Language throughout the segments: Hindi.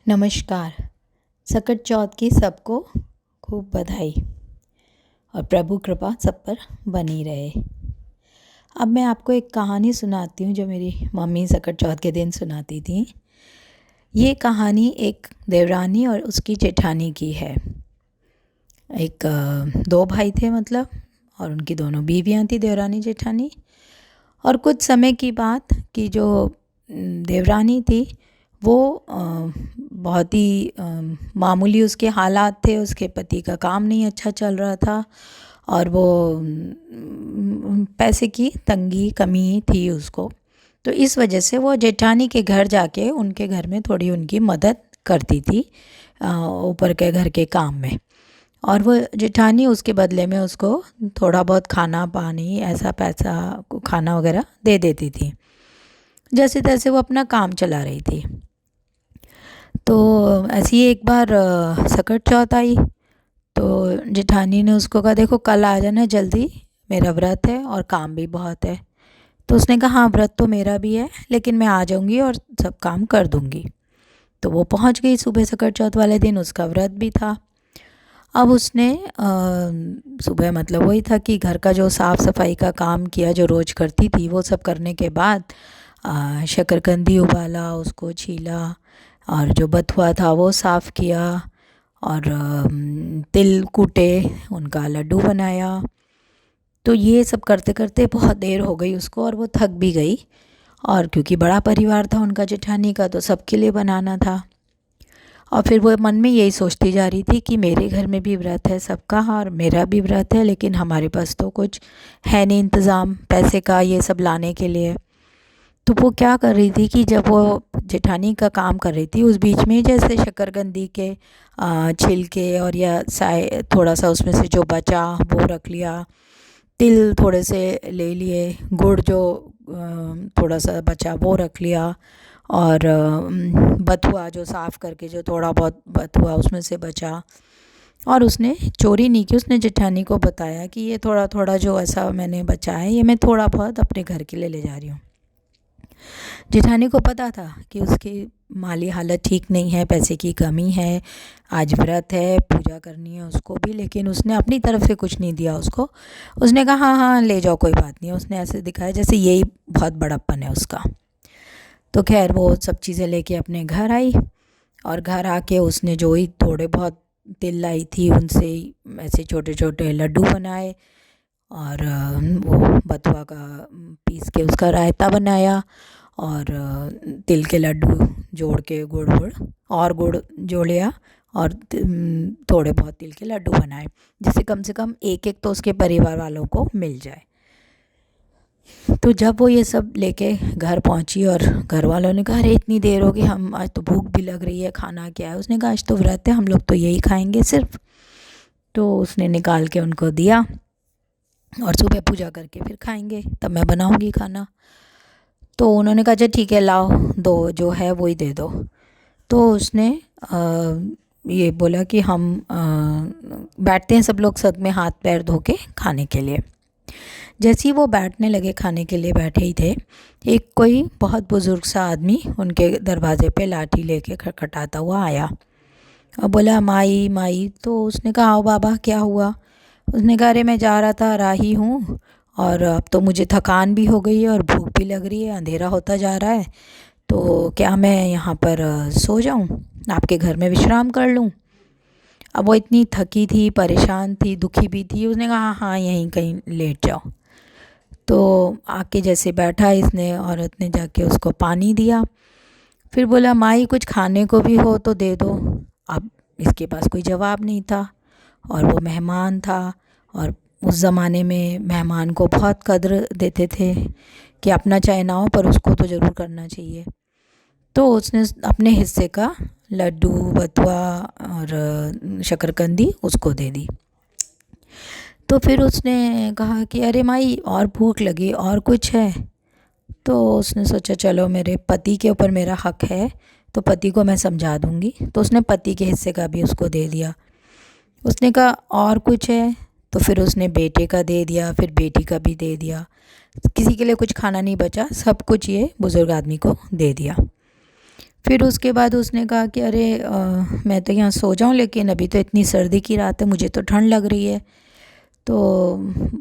नमस्कार। सकट चौथ की सबको खूब बधाई और प्रभु कृपा सब पर बनी रहे। अब मैं आपको एक कहानी सुनाती हूँ जो मेरी मम्मी सकट चौथ के दिन सुनाती थी। ये कहानी एक देवरानी और उसकी जेठानी की है। दो भाई थे और उनकी दोनों बीवियाँ थी, देवरानी जेठानी। और कुछ समय की बात कि जो देवरानी थी वो बहुत ही मामूली उसके हालात थे। उसके पति का काम नहीं अच्छा चल रहा था और वो पैसे की तंगी कमी थी उसको। तो इस वजह से वो जेठानी के घर जाके उनके घर में थोड़ी उनकी मदद करती थी ऊपर के घर के काम में। और वो जेठानी उसके बदले में उसको थोड़ा बहुत खाना पानी ऐसा पैसा खाना वगैरह दे देती थी। जैसे तैसे वो अपना काम चला रही थी। तो ऐसी एक बार सकट चौथ आई तो जेठानी ने उसको कहा, देखो कल आ जाना जल्दी, मेरा व्रत है और काम भी बहुत है। तो उसने कहा, हाँ व्रत तो मेरा भी है लेकिन मैं आ जाऊंगी और सब काम कर दूंगी। तो वो पहुंच गई सुबह। सकट चौथ वाले दिन उसका व्रत भी था। अब उसने सुबह वही था कि घर का जो साफ़ सफाई का काम किया जो रोज़ करती थी, वो सब करने के बाद शकरकंदी उबाला, उसको छीला और जो बथुआ था वो साफ़ किया और तिल कूटे, उनका लड्डू बनाया। तो ये सब करते करते बहुत देर हो गई उसको और वो थक भी गई। और क्योंकि बड़ा परिवार था उनका जेठानी का, तो सबके लिए बनाना था। और फिर वो मन में यही सोचती जा रही थी कि मेरे घर में भी व्रत है सबका और मेरा भी व्रत है, लेकिन हमारे पास तो कुछ है नहीं इंतज़ाम पैसे का ये सब लाने के लिए। तो वो क्या कर रही थी कि जब वो जेठानी का काम कर रही थी, उस बीच में जैसे शकरकंदी के छिलके और या साय थोड़ा सा उसमें से जो बचा वो रख लिया, तिल थोड़े से ले लिए, गुड़ जो थोड़ा सा बचा वो रख लिया और बथुआ जो साफ़ करके जो थोड़ा बहुत बथुआ उसमें से बचा। और उसने चोरी नहीं की, उसने जेठानी को बताया कि ये थोड़ा थोड़ा जो ऐसा मैंने बचा है ये मैं थोड़ा बहुत अपने घर के लिए ले जा रही हूँ। जेठानी को पता था कि उसकी माली हालत ठीक नहीं है, पैसे की कमी है, आज व्रत है, पूजा करनी है उसको भी, लेकिन उसने अपनी तरफ से कुछ नहीं दिया उसको। उसने कहा हाँ हाँ ले जाओ कोई बात नहीं। उसने ऐसे दिखाया जैसे यही बहुत बड़प्पन है उसका। तो खैर वो सब चीज़ें लेके अपने घर आई और घर आके उसने जो ही थोड़े बहुत तिल लाई थी उनसे ऐसे छोटे छोटे लड्डू बनाए और वो बथुआ का पीस के उसका रायता बनाया और तिल के लड्डू जोड़ के गुड़ जोड़ लिया और थोड़े बहुत तिल के लड्डू बनाए, जिससे कम से कम एक एक तो उसके परिवार वालों को मिल जाए। तो जब वो ये सब लेके घर पहुंची और घर वालों ने कहा, अरे इतनी देर हो गई, हम आज तो भूख भी लग रही है, खाना क्या है। उसने कहा आज तो व्रत है, हम लोग तो यही खाएंगे सिर्फ। तो उसने निकाल के उनको दिया और सुबह पूजा करके फिर खाएंगे, तब मैं बनाऊंगी खाना। तो उन्होंने कहा अच्छा ठीक है लाओ, दो जो है वही दे दो। तो उसने ये बोला कि हम बैठते हैं सब लोग साथ में हाथ पैर धो के खाने के लिए। जैसे ही वो बैठने लगे, खाने के लिए बैठे ही थे, एक कोई बहुत बुज़ुर्ग सा आदमी उनके दरवाज़े पे लाठी लेके खटखटाता हुआ आया और बोला माई माई। तो उसने कहा आओ बाबा क्या हुआ। उसने कहा अरे मैं जा रहा था, राही हूँ और अब तो मुझे थकान भी हो गई है और भूख भी लग रही है, अंधेरा होता जा रहा है, तो क्या मैं यहाँ पर सो जाऊँ, आपके घर में विश्राम कर लूँ। अब वो इतनी थकी थी, परेशान थी, दुखी भी थी। उसने कहा हाँ हाँ यहीं कहीं लेट जाओ। तो आके जैसे बैठा इसने, औरत ने जाके उसको पानी दिया। फिर बोला माई कुछ खाने को भी हो तो दे दो। अब इसके पास कोई जवाब नहीं था और वो मेहमान था और उस ज़माने में मेहमान को बहुत कद्र देते थे कि अपना चाहे ना हो पर उसको तो ज़रूर करना चाहिए। तो उसने अपने हिस्से का लड्डू बथुआ और शकरकंदी उसको दे दी। तो फिर उसने कहा कि अरे माई और भूख लगी और कुछ है। तो उसने सोचा चलो मेरे पति के ऊपर मेरा हक है तो पति को मैं समझा दूंगी। तो उसने पति के हिस्से का भी उसको दे दिया। उसने कहा और कुछ है, तो फिर उसने बेटे का दे दिया, फिर बेटी का भी दे दिया। किसी के लिए कुछ खाना नहीं बचा, सब कुछ ये बुज़ुर्ग आदमी को दे दिया। फिर उसके बाद उसने कहा कि अरे मैं तो यहाँ सो जाऊँ, लेकिन अभी तो इतनी सर्दी की रात है, मुझे तो ठंड लग रही है। तो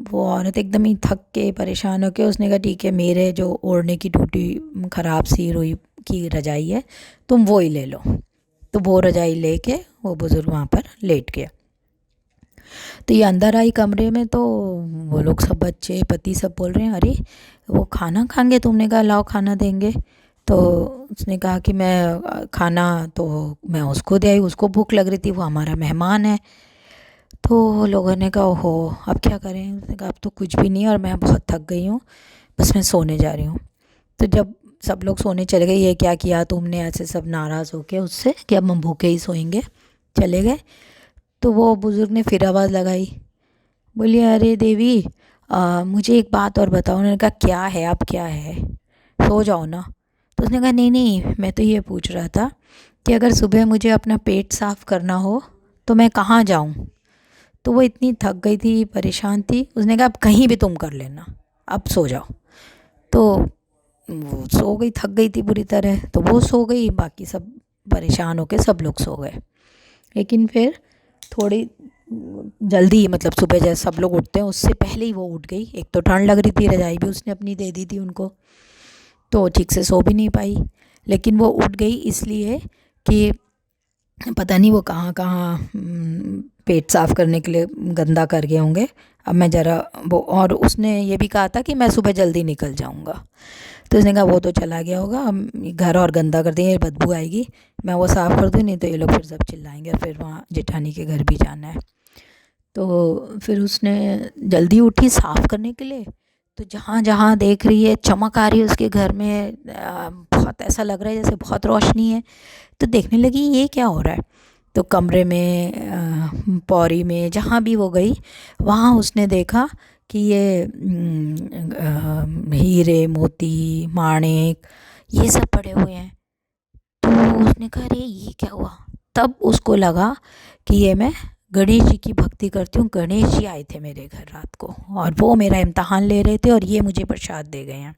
वो औरत एकदम ही थक के परेशान होके उसने कहा ठीक है, मेरे जो ओढ़ने की टूटी ख़राब सी रुई की रजाई है, तुम वो ही ले लो। तो वो रजाई लेके वो बुज़ुर्ग वहाँ पर लेट गया। तो ये अंदर आई कमरे में, तो वो लोग सब बच्चे पति सब बोल रहे हैं अरे वो खाना खाएंगे, तुमने कहा लाओ खाना देंगे। तो उसने कहा कि मैं खाना तो मैं उसको दे आई, उसको भूख लग रही थी, वो हमारा मेहमान है। तो लोगों ने कहा ओहो अब क्या करें। उसने कहा अब तो कुछ भी नहीं है और मैं बहुत थक गई हूँ, बस मैं सोने जा रही हूँ। तो जब सब लोग सोने चले गए, ये क्या किया तुमने, ऐसे सब नाराज़ हो के उससे कि अब हम भूखे ही सोएंगे, चले गए। तो वो बुज़ुर्ग ने फिर आवाज़ लगाई, बोली अरे देवी मुझे एक बात और बताओ। उन्होंने कहा क्या है, अब क्या है, सो जाओ ना। तो उसने कहा नहीं नहीं, मैं तो ये पूछ रहा था कि अगर सुबह मुझे अपना पेट साफ़ करना हो तो मैं कहाँ जाऊँ। तो वो इतनी थक गई थी, परेशान थी, उसने कहा अब कहीं भी तुम कर लेना, अब सो जाओ। तो वो सो गई, थक गई थी बुरी तरह, तो वो सो गई, बाकी सब परेशान होके सब लोग सो गए। लेकिन फिर थोड़ी जल्दी, मतलब सुबह जैसे सब लोग उठते हैं उससे पहले ही वो उठ गई। एक तो ठंड लग रही थी, रजाई भी उसने अपनी दे दी थी उनको, तो ठीक से सो भी नहीं पाई। लेकिन वो उठ गई इसलिए कि पता नहीं वो कहाँ कहाँ पेट साफ़ करने के लिए गंदा कर गए होंगे। अब मैं ज़रा वो, और उसने ये भी कहा था कि मैं सुबह जल्दी निकल जाऊँगा। तो उसने कहा वो तो चला गया होगा, अब घर और गंदा कर देंगे, बदबू आएगी, मैं वो साफ़ कर दूँ, नहीं तो ये लोग फिर सब चिल्लाएंगे, फिर वहाँ जेठानी के घर भी जाना है। तो फिर उसने जल्दी उठी साफ़ करने के लिए, तो जहाँ जहाँ देख रही है चमक आ रही है उसके घर में, बहुत ऐसा लग रहा है जैसे बहुत रोशनी है। तो देखने लगी ये क्या हो रहा है। तो कमरे में पौरी में जहाँ भी वो गई, वहाँ उसने देखा कि ये हीरे मोती माणिक ये सब पड़े हुए हैं। तो उसने कहा अरे ये क्या हुआ। तब उसको लगा कि ये मैं गणेश जी की भक्ति करती हूँ, गणेश जी आए थे मेरे घर रात को और वो मेरा इम्तहान ले रहे थे और ये मुझे प्रसाद दे गए हैं।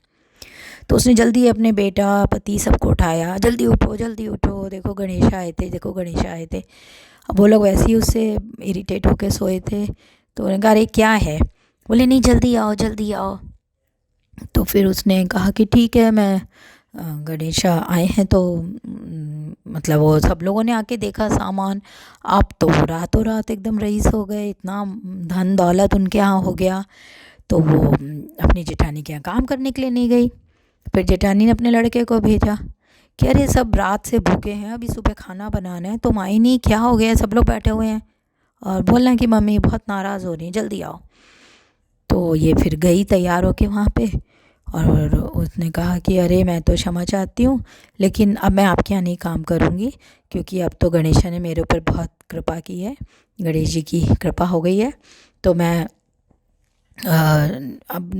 तो उसने जल्दी अपने बेटा पति सबको उठाया, जल्दी उठो, देखो गणेश आए थे, देखो गणेश आए थे। अब वो लोग वैसे ही उससे इरिटेट होके सोए थे। तो उन्होंने कहा अरे क्या है। बोले नहीं जल्दी आओ जल्दी आओ। तो फिर उसने कहा कि ठीक है, मैं गणेश आए हैं तो मतलब वो सब लोगों ने आके देखा सामान। अब तो वो रातों रात एकदम रईस हो गए, इतना धन दौलत उनके यहाँ हो गया। तो वो अपनी जेठानी के यहाँ काम करने के लिए नहीं गई। फिर जेठानी ने अपने लड़के को भेजा कि अरे सब रात से भूखे हैं, अभी सुबह खाना बनाना है, तुम आई नहीं, क्या हो गया, सब लोग बैठे हुए हैं और बोलना कि मम्मी बहुत नाराज़ हो रही हैं, जल्दी आओ। तो ये फिर गई तैयार होके वहाँ पे, और उसने कहा कि अरे मैं तो क्षमा चाहती हूँ, लेकिन अब मैं आपके यहाँ नहीं काम करूँगी, क्योंकि अब तो गणेशा ने मेरे ऊपर बहुत कृपा की है, गणेश जी की कृपा हो गई है, तो मैं अब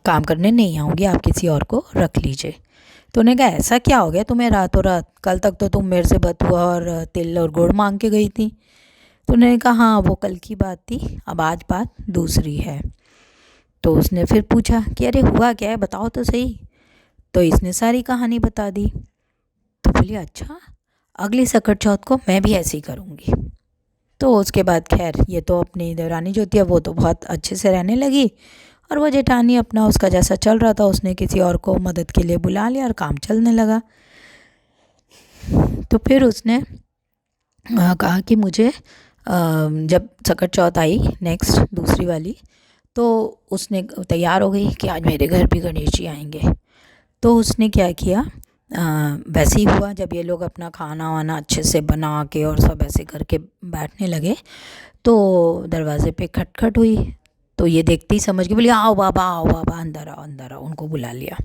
काम करने नहीं आऊँगी, आप किसी और को रख लीजिए। तो उन्होंने कहा ऐसा क्या हो गया तुम्हें रातों रात, कल तक तो तुम मेरे से बथुआ और तिल और गुड़ मांग के गई थी। तो उन्होंने कहा हाँ वो कल की बात थी, अब आज बात दूसरी है। तो उसने फिर पूछा कि अरे हुआ क्या है, बताओ तो सही। तो इसने सारी कहानी बता दी। तो बोली अच्छा, अगली सकट चौथ को मैं भी ऐसे ही करूँगी। तो उसके बाद खैर ये तो अपनी देवरानी जो थी वो तो बहुत अच्छे से रहने लगी, और वो जेठानी अपना उसका जैसा चल रहा था, उसने किसी और को मदद के लिए बुला लिया और काम चलने लगा। तो फिर उसने कहा कि मुझे जब सकट चौथ आई नेक्स्ट दूसरी वाली, तो उसने तैयार हो गई कि आज मेरे घर भी गणेश जी आएंगे। तो उसने क्या किया, वैसे ही हुआ, जब ये लोग अपना खाना वाना अच्छे से बना के और सब ऐसे करके बैठने लगे, तो दरवाज़े पे खटखट हुई। तो ये देखते ही समझ गई, बोली आओ बाबा अंदर आओ अंदर आओ, उनको बुला लिया।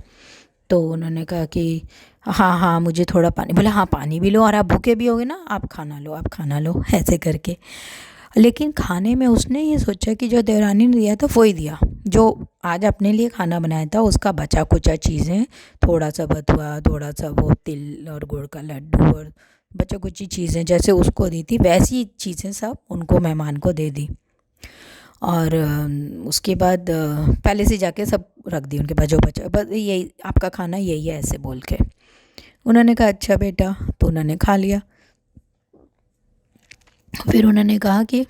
तो उन्होंने कहा कि हाँ हाँ मुझे थोड़ा पानी, बोला हाँ पानी भी लो, और आप भूखे भी होगे ना, आप खाना लो, आप खाना लो, ऐसे करके। लेकिन खाने में उसने ये सोचा कि जो देवरानी ने दिया था वो ही दिया, जो आज अपने लिए खाना बनाया था उसका बचा कुचा चीज़ें, थोड़ा सा बथुआ, थोड़ा सा वो तिल और गुड़ का लड्डू और बचा कुची चीज़ें जैसे उसको दी थी, वैसी चीज़ें सब उनको मेहमान को दे दी। और उसके बाद पहले से जाके सब रख दी उनके पास जो बचा, बस यही आपका खाना यही है ऐसे बोल के। उन्होंने कहा अच्छा बेटा, तो उन्होंने खा लिया। फिर उन्होंने कहा कि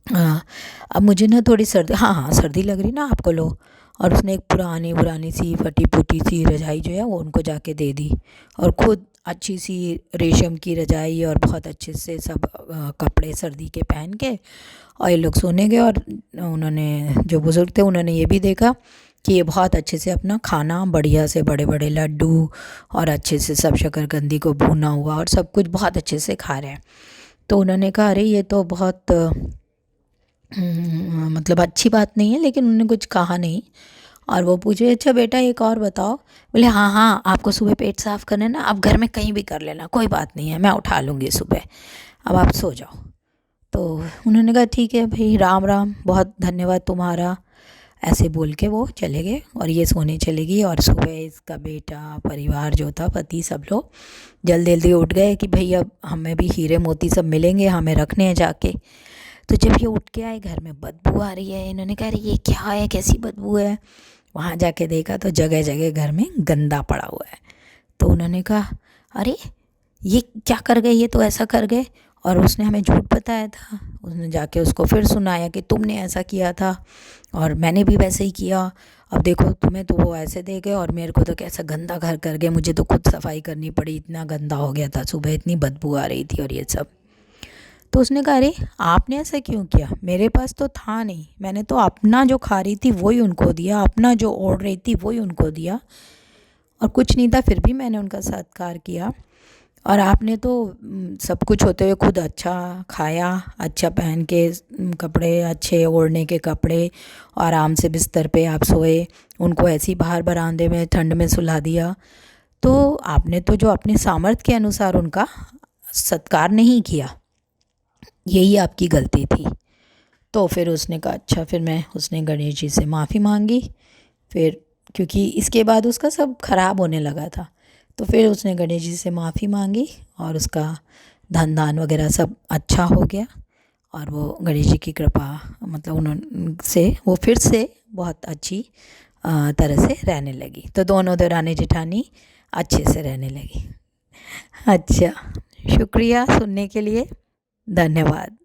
हाँ, अब मुझे ना थोड़ी सर्दी, हाँ हाँ सर्दी लग रही ना आपको, लो। और उसने एक पुरानी पुरानी सी फटी पुटी सी रजाई जो है वो उनको जाके दे दी, और ख़ुद अच्छी सी रेशम की रजाई और बहुत अच्छे से सब कपड़े सर्दी के पहन के, और ये लोग सोने गए। और उन्होंने, जो बुज़ुर्ग थे, उन्होंने ये भी देखा कि ये बहुत अच्छे से अपना खाना, बढ़िया से बड़े बड़े लड्डू और अच्छे से सब शकरकंदी को भुना हुआ और सब कुछ बहुत अच्छे से खा रहे हैं। तो उन्होंने कहा अरे ये तो बहुत मतलब अच्छी बात नहीं है, लेकिन उन्होंने कुछ कहा नहीं। और वो पूछे अच्छा बेटा एक और बताओ। बोले हाँ हाँ, आपको सुबह पेट साफ़ करना है ना, आप घर में कहीं भी कर लेना, कोई बात नहीं है, मैं उठा लूँगी सुबह, अब आप सो जाओ। तो उन्होंने कहा ठीक है भाई, राम राम, बहुत धन्यवाद तुम्हारा। ऐसे बोल के वो चले गए और ये सोने चली गई। और सुबह इसका बेटा, परिवार जो था, पति, सब लोग जल्दी जल्दी उठ गए कि भाई अब हमें भी हीरे मोती सब मिलेंगे, हमें रखने हैं जाके। तो जब ये उठ के आए, घर में बदबू आ रही है। इन्होंने कहा अरे ये क्या है, कैसी बदबू है। वहाँ जाके देखा तो जगह जगह घर में गंदा पड़ा हुआ है। तो उन्होंने कहा अरे ये क्या कर गए, ये तो ऐसा कर गए, और उसने हमें झूठ बताया था। उसने जाके उसको फिर सुनाया कि तुमने ऐसा किया था और मैंने भी वैसे ही किया, अब देखो तुम्हें तो वो ऐसे दे गए और मेरे को तो कैसा गंदा घर कर गए, मुझे तो खुद सफाई करनी पड़ी, इतना गंदा हो गया था सुबह, इतनी बदबू आ रही थी और ये सब। तो उसने कहा अरे आपने ऐसा क्यों किया, मेरे पास तो था नहीं, मैंने तो अपना जो खा रही थी वही उनको दिया, अपना जो ओढ़ रही थी वही उनको दिया, और कुछ नहीं था फिर भी मैंने उनका सत्कार किया। और आपने तो सब कुछ होते हुए खुद अच्छा खाया, अच्छा पहन के कपड़े, अच्छे ओढ़ने के कपड़े, आराम से बिस्तर पे आप सोए, उनको ऐसी बाहर बरामदे में ठंड में सुला दिया। तो आपने तो जो अपने सामर्थ्य के अनुसार उनका सत्कार नहीं किया, यही आपकी गलती थी। तो फिर उसने कहा अच्छा, फिर उसने गणेश जी से माफ़ी मांगी। फिर क्योंकि इसके बाद उसका सब खराब होने लगा था, तो फिर उसने गणेश जी से माफ़ी मांगी और उसका धन दान वगैरह सब अच्छा हो गया। और वो गणेश जी की कृपा, मतलब उन्होंने वो फिर से बहुत अच्छी तरह से रहने लगी। तो दोनों देवरानी जेठानी अच्छे से रहने लगी। अच्छा, शुक्रिया सुनने के लिए, धन्यवाद।